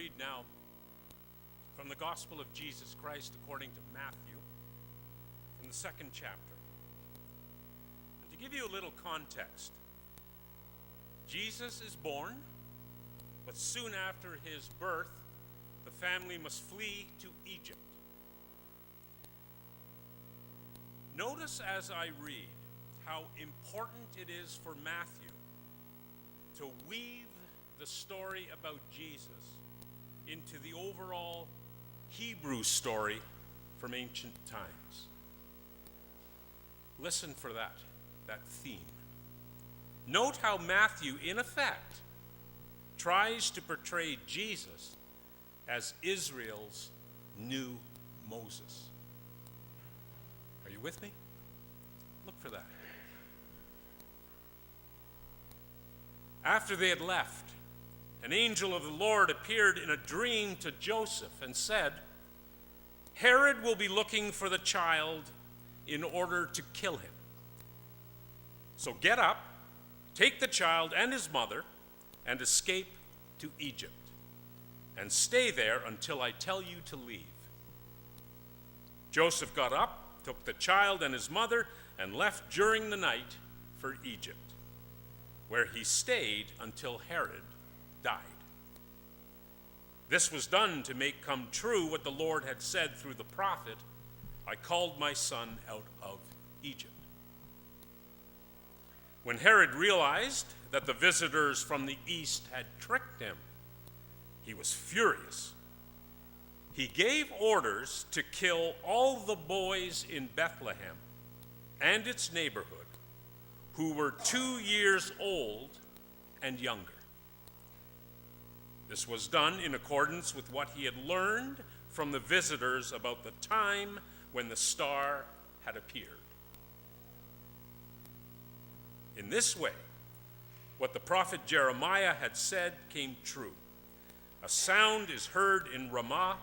read now from the Gospel of Jesus Christ according to Matthew, from the 2nd chapter. And to give you a little context, Jesus is born, but soon after his birth, the family must flee to Egypt. Notice as I read how important it is for Matthew to weave the story about Jesus into the overall Hebrew story from ancient times. Listen for that theme. Note how Matthew, in effect, tries to portray Jesus as Israel's new Moses. Are you with me? Look for that. After they had left, an angel of the Lord appeared in a dream to Joseph and said, "Herod will be looking for the child in order to kill him. So get up, take the child and his mother, and escape to Egypt, and stay there until I tell you to leave." Joseph got up, took the child and his mother, and left during the night for Egypt, where he stayed until Herod died. This was done to make come true what the Lord had said through the prophet, "I called my son out of Egypt." When Herod realized that the visitors from the east had tricked him, he was furious. He gave orders to kill all the boys in Bethlehem and its neighborhood who were 2 years old and younger. This was done in accordance with what he had learned from the visitors about the time when the star had appeared. In this way, what the prophet Jeremiah had said came true. A sound is heard in Ramah,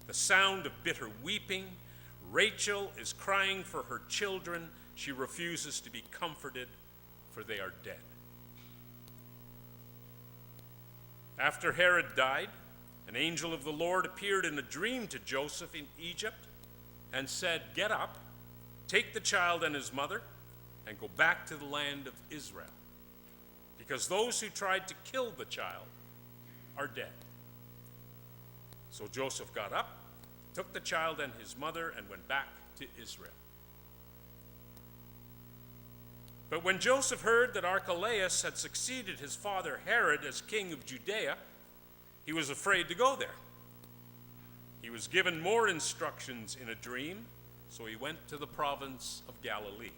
the sound of bitter weeping. Rachel is crying for her children. She refuses to be comforted, for they are dead. After Herod died, an angel of the Lord appeared in a dream to Joseph in Egypt and said, "Get up, take the child and his mother, and go back to the land of Israel, because those who tried to kill the child are dead." So Joseph got up, took the child and his mother, and went back to Israel. But when Joseph heard that Archelaus had succeeded his father Herod as king of Judea, he was afraid to go there. He was given more instructions in a dream, so he went to the province of Galilee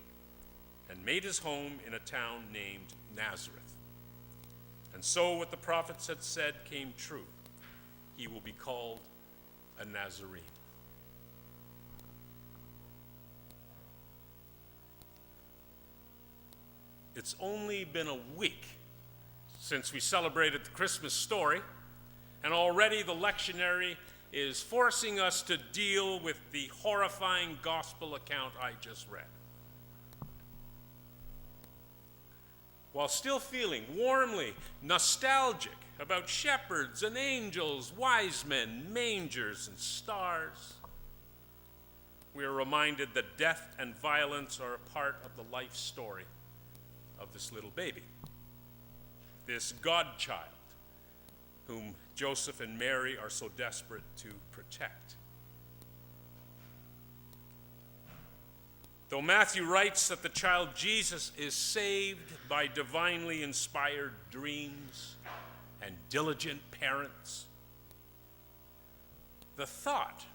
and made his home in a town named Nazareth. And so what the prophets had said came true. He will be called a Nazarene. It's only been a week since we celebrated the Christmas story, and already the lectionary is forcing us to deal with the horrifying gospel account I just read. While still feeling warmly nostalgic about shepherds and angels, wise men, mangers, and stars, we are reminded that death and violence are a part of the life story of this little baby, this God-child whom Joseph and Mary are so desperate to protect. Though Matthew writes that the child Jesus is saved by divinely inspired dreams and diligent parents, the thought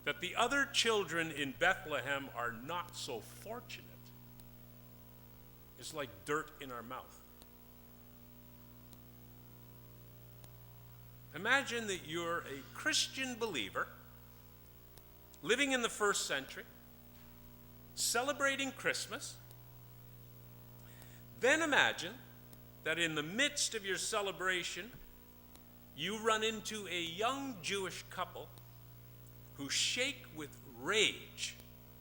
that the other children in Bethlehem are not so fortunate is like dirt in our mouth. Imagine that you're a Christian believer living in the first century, celebrating Christmas. Then imagine that in the midst of your celebration, you run into a young Jewish couple who shake with rage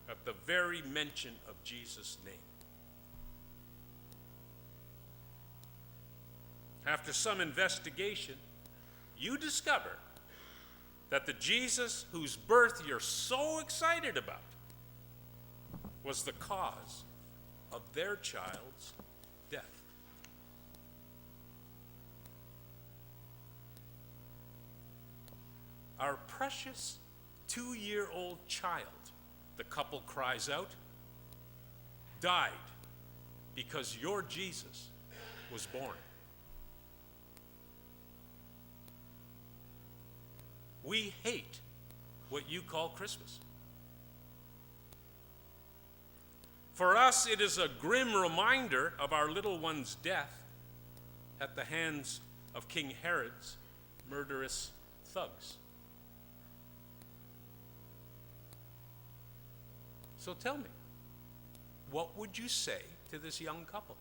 at the very mention of Jesus' name. After some investigation, you discover that the Jesus whose birth you're so excited about was the cause of their child's death. Our precious 2-year-old child, the couple cries out, died because your Jesus was born. We hate what you call Christmas. For us, it is a grim reminder of our little one's death at the hands of King Herod's murderous thugs. So tell me, what would you say to this young couple?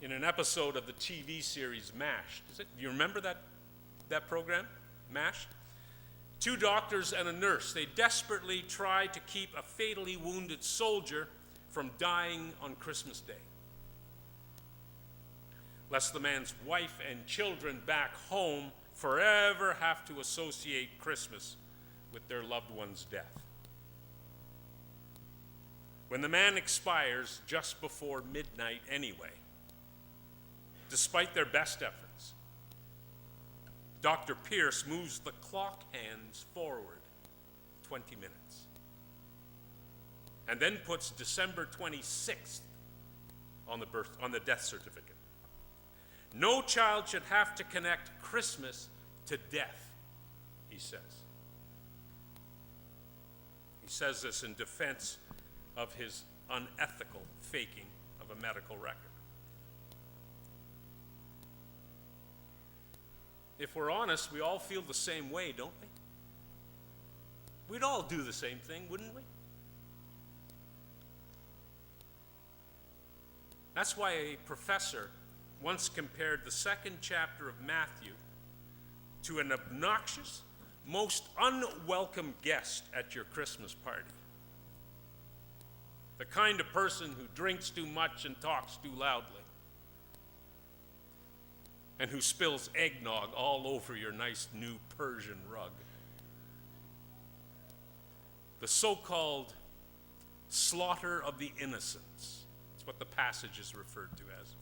In an episode of the TV series MASH, do you remember that program, MASH? 2 doctors and a nurse, they desperately tried to keep a fatally wounded soldier from dying on Christmas Day, lest the man's wife and children back home forever have to associate Christmas with their loved one's death. When the man expires just before midnight anyway, despite their best efforts, Dr. Pierce moves the clock hands forward 20 minutes and then puts December 26th on the death certificate. No child should have to connect Christmas to death, he says. He says this in defense of his unethical faking of a medical record. If we're honest, we all feel the same way, don't we? We'd all do the same thing, wouldn't we? That's why a professor once compared the 2nd chapter of Matthew to an obnoxious, most unwelcome guest at your Christmas party. The kind of person who drinks too much and talks too loudly, and who spills eggnog all over your nice new Persian rug. The so-called slaughter of the innocents, that's what the passage is referred to as,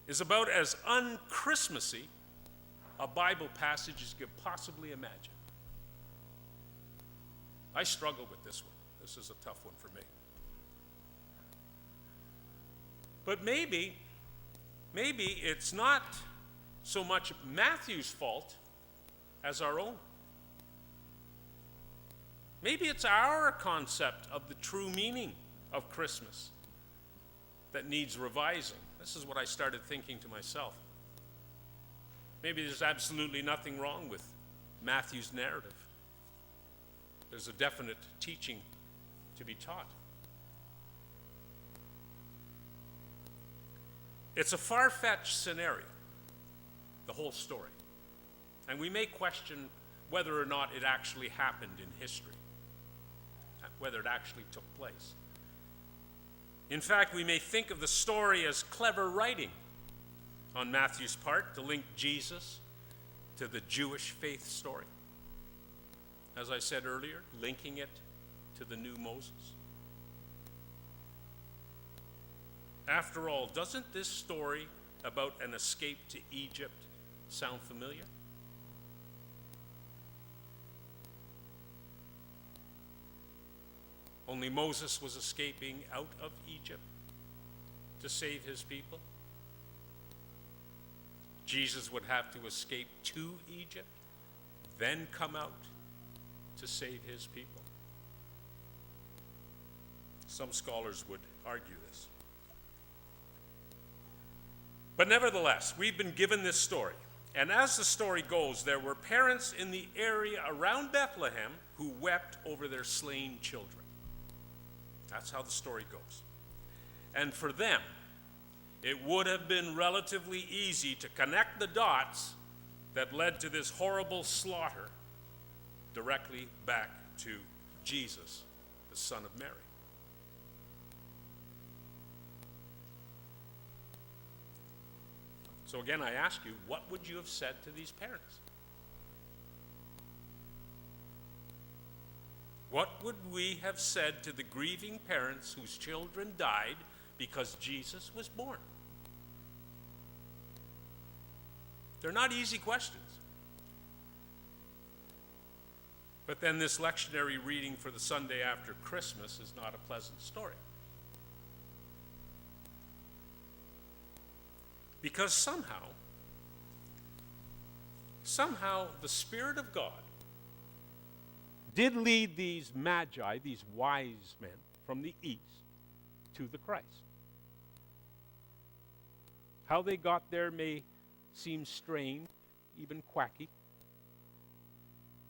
is about as un-Christmassy a Bible passage as you could possibly imagine. I struggle with this one. This is a tough one for me. But maybe it's not so much Matthew's fault as our own. Maybe it's our concept of the true meaning of Christmas that needs revising. This is what I started thinking to myself. Maybe there's absolutely nothing wrong with Matthew's narrative. There's a definite teaching to be taught. It's a far-fetched scenario, the whole story. And we may question whether or not it actually happened in history, whether it actually took place. In fact, we may think of the story as clever writing on Matthew's part to link Jesus to the Jewish faith story. As I said earlier, linking it to the new Moses. After all, doesn't this story about an escape to Egypt sound familiar? Only Moses was escaping out of Egypt to save his people. Jesus would have to escape to Egypt, then come out to save his people. Some scholars would argue this. But nevertheless, we've been given this story. And as the story goes, there were parents in the area around Bethlehem who wept over their slain children. That's how the story goes. And for them, it would have been relatively easy to connect the dots that led to this horrible slaughter directly back to Jesus, the Son of Mary. So again, I ask you, what would you have said to these parents? What would we have said to the grieving parents whose children died because Jesus was born? They're not easy questions. But then this lectionary reading for the Sunday after Christmas is not a pleasant story. Because somehow the Spirit of God did lead these magi, these wise men from the east, to the Christ. How they got there may seem strange, even quacky.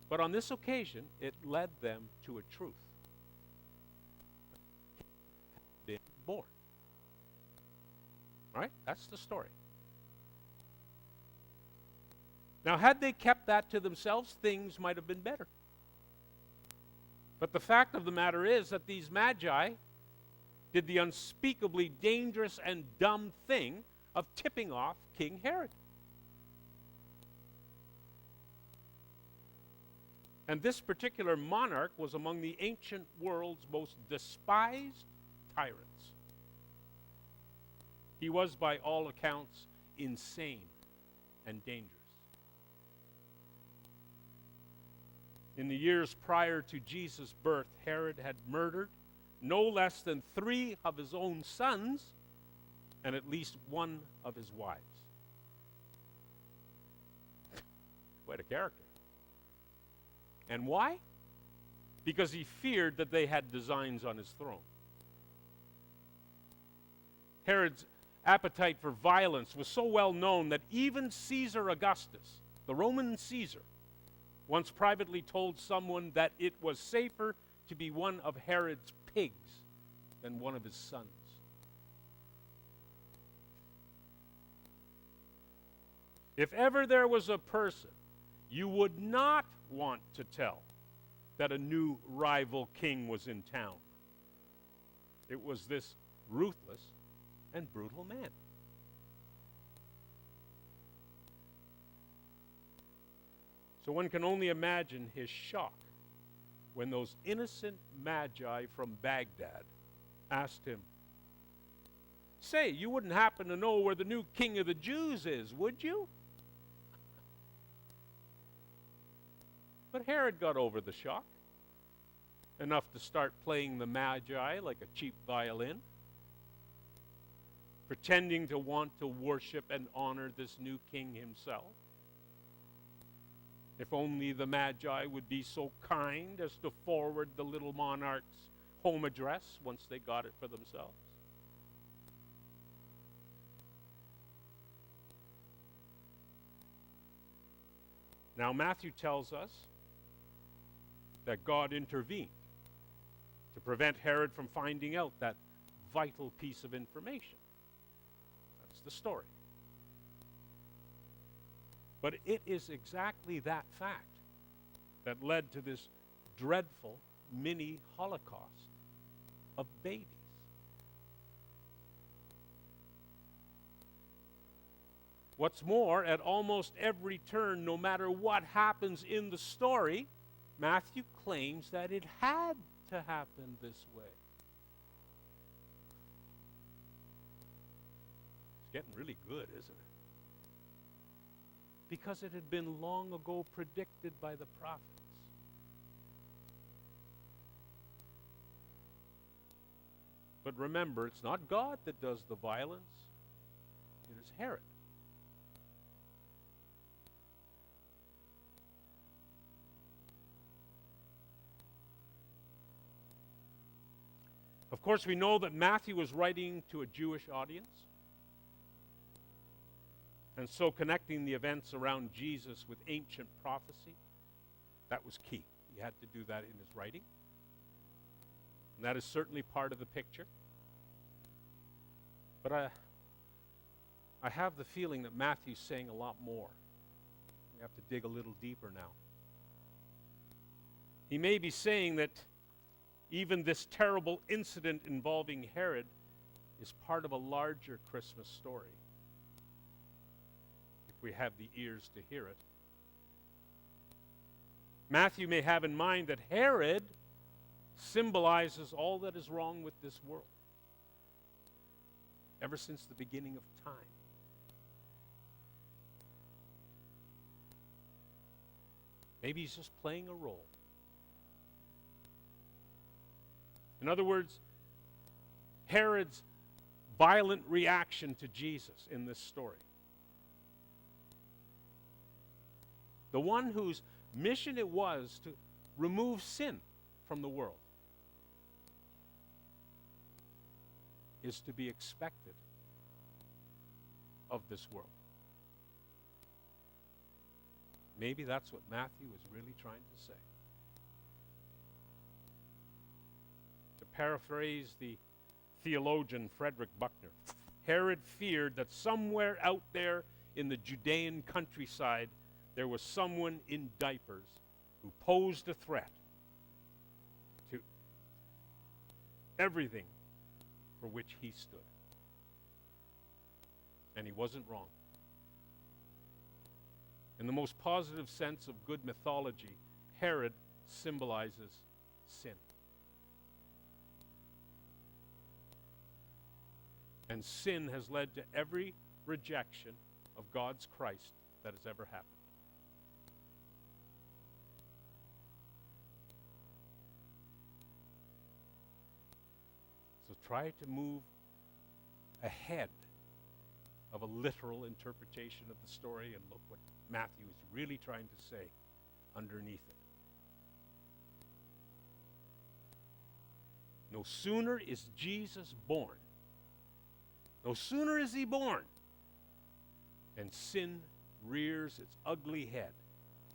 But on this occasion, it led them to a truth. Been born. All right? That's the story. Now, had they kept that to themselves, things might have been better. But the fact of the matter is that these magi did the unspeakably dangerous and dumb thing of tipping off King Herod. And this particular monarch was among the ancient world's most despised tyrants. He was, by all accounts, insane and dangerous. In the years prior to Jesus' birth, Herod had murdered no less than 3 of his own sons and at least 1 of his wives. Quite a character. And why? Because he feared that they had designs on his throne. Herod's appetite for violence was so well known that even Caesar Augustus, the Roman Caesar, once privately told someone that it was safer to be one of Herod's pigs than one of his sons. If ever there was a person you would not want to tell that a new rival king was in town, it was this ruthless and brutal man. So one can only imagine his shock when those innocent magi from Baghdad asked him, "Say, you wouldn't happen to know where the new king of the Jews is, would you?" But Herod got over the shock, enough to start playing the magi like a cheap violin, pretending to want to worship and honor this new king himself. If only the magi would be so kind as to forward the little monarch's home address once they got it for themselves. Now, Matthew tells us that God intervened to prevent Herod from finding out that vital piece of information. That's the story. But it is exactly that fact that led to this dreadful mini Holocaust of babies. What's more, at almost every turn, no matter what happens in the story, Matthew claims that it had to happen this way. It's getting really good, isn't it? Because it had been long ago predicted by the prophets. But remember, it's not God that does the violence, it is Herod. Of course, we know that Matthew was writing to a Jewish audience, and so connecting the events around Jesus with ancient prophecy, that was key. He had to do that in his writing. And that is certainly part of the picture. But I have the feeling that Matthew's saying a lot more. We have to dig a little deeper now. He may be saying that even this terrible incident involving Herod is part of a larger Christmas story. we have the ears to hear it. Matthew may have in mind that Herod symbolizes all that is wrong with this world ever since the beginning of time. Maybe he's just playing a role. In other words, Herod's violent reaction to Jesus in this story. The one whose mission it was to remove sin from the world is to be expected of this world. Maybe that's what Matthew is really trying to say. To paraphrase the theologian Frederick Buckner, Herod feared that somewhere out there in the Judean countryside there was someone in diapers who posed a threat to everything for which he stood. And he wasn't wrong. In the most positive sense of good mythology, Herod symbolizes sin. And sin has led to every rejection of God's Christ that has ever happened. So try to move ahead of a literal interpretation of the story and look what Matthew is really trying to say underneath it. No sooner is Jesus born, no sooner is he born, and sin rears its ugly head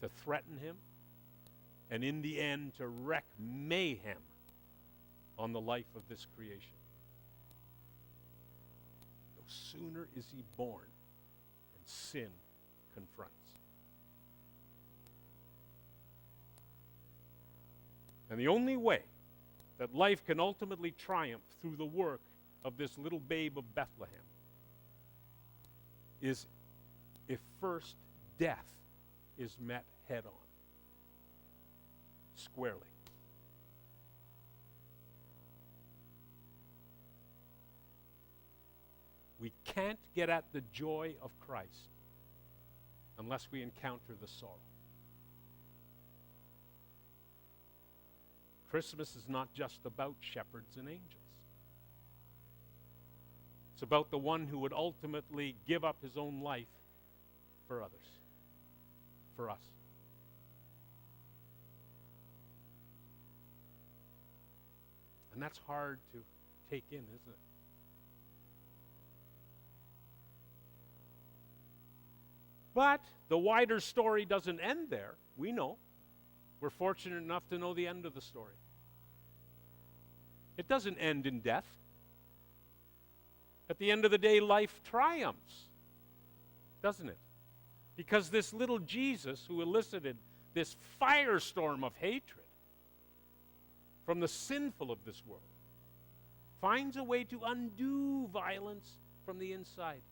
to threaten him and in the end to wreak mayhem on the life of this creation. No sooner is he born and sin confronts. And the only way that life can ultimately triumph through the work of this little babe of Bethlehem is if first death is met head on, squarely. We can't get at the joy of Christ unless we encounter the sorrow. Christmas is not just about shepherds and angels. It's about the one who would ultimately give up his own life for others, for us. And that's hard to take in, isn't it? But the wider story doesn't end there. We know. We're fortunate enough to know the end of the story. It doesn't end in death. At the end of the day, life triumphs, doesn't it? Because this little Jesus who elicited this firestorm of hatred from the sinful of this world finds a way to undo violence from the inside.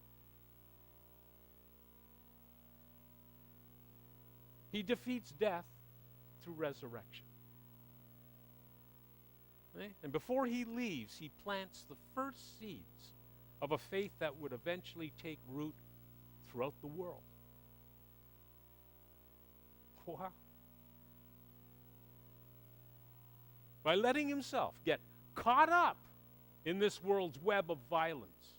He defeats death through resurrection. Okay? And before he leaves, he plants the first seeds of a faith that would eventually take root throughout the world. Wow. By letting himself get caught up in this world's web of violence,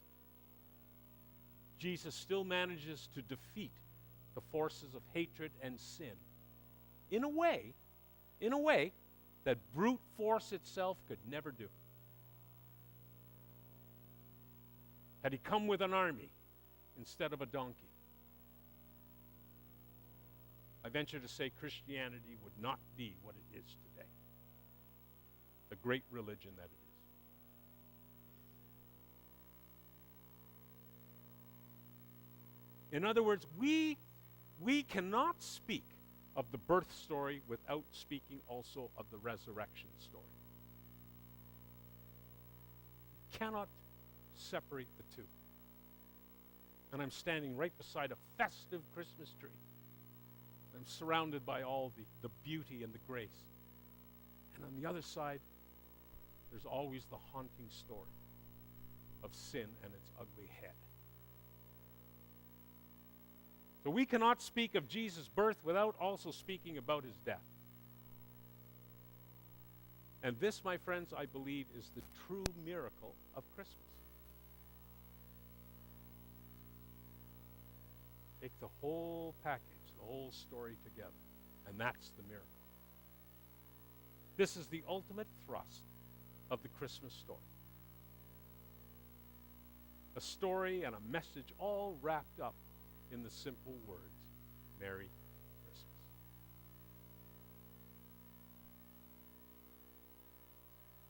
Jesus still manages to defeat the forces of hatred and sin in a way that brute force itself could never do. Had he come with an army instead of a donkey, I venture to say Christianity would not be what it is today. The great religion that it is. In other words, we cannot speak of the birth story without speaking also of the resurrection story. You cannot separate the two. And I'm standing right beside a festive Christmas tree. I'm surrounded by all the beauty and the grace. And on the other side, there's always the haunting story of sin and its ugly head. So we cannot speak of Jesus' birth without also speaking about his death. And this, my friends, I believe is the true miracle of Christmas. Take the whole package, the whole story together, and that's the miracle. This is the ultimate thrust of the Christmas story. A story and a message all wrapped up in the simple words, Merry Christmas.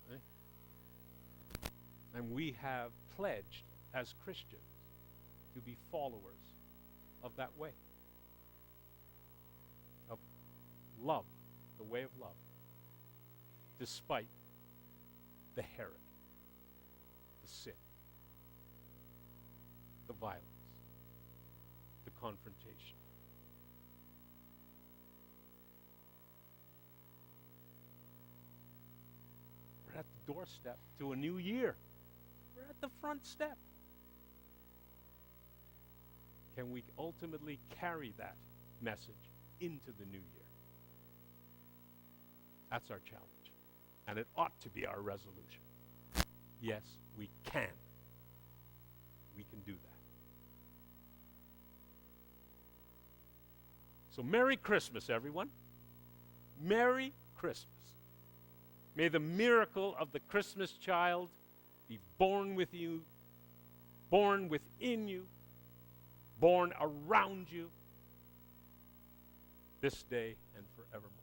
Right? And we have pledged as Christians to be followers of that way, of love, the way of love, despite the Herod, the sin, the violence, the confrontation. We're at the doorstep to a new year. We're at the front step. Can we ultimately carry that message into the new year? That's our challenge. And it ought to be our resolution. Yes, we can. We can do that. So Merry Christmas, everyone. Merry Christmas. May the miracle of the Christmas child be born with you, born within you, born around you this day and forevermore.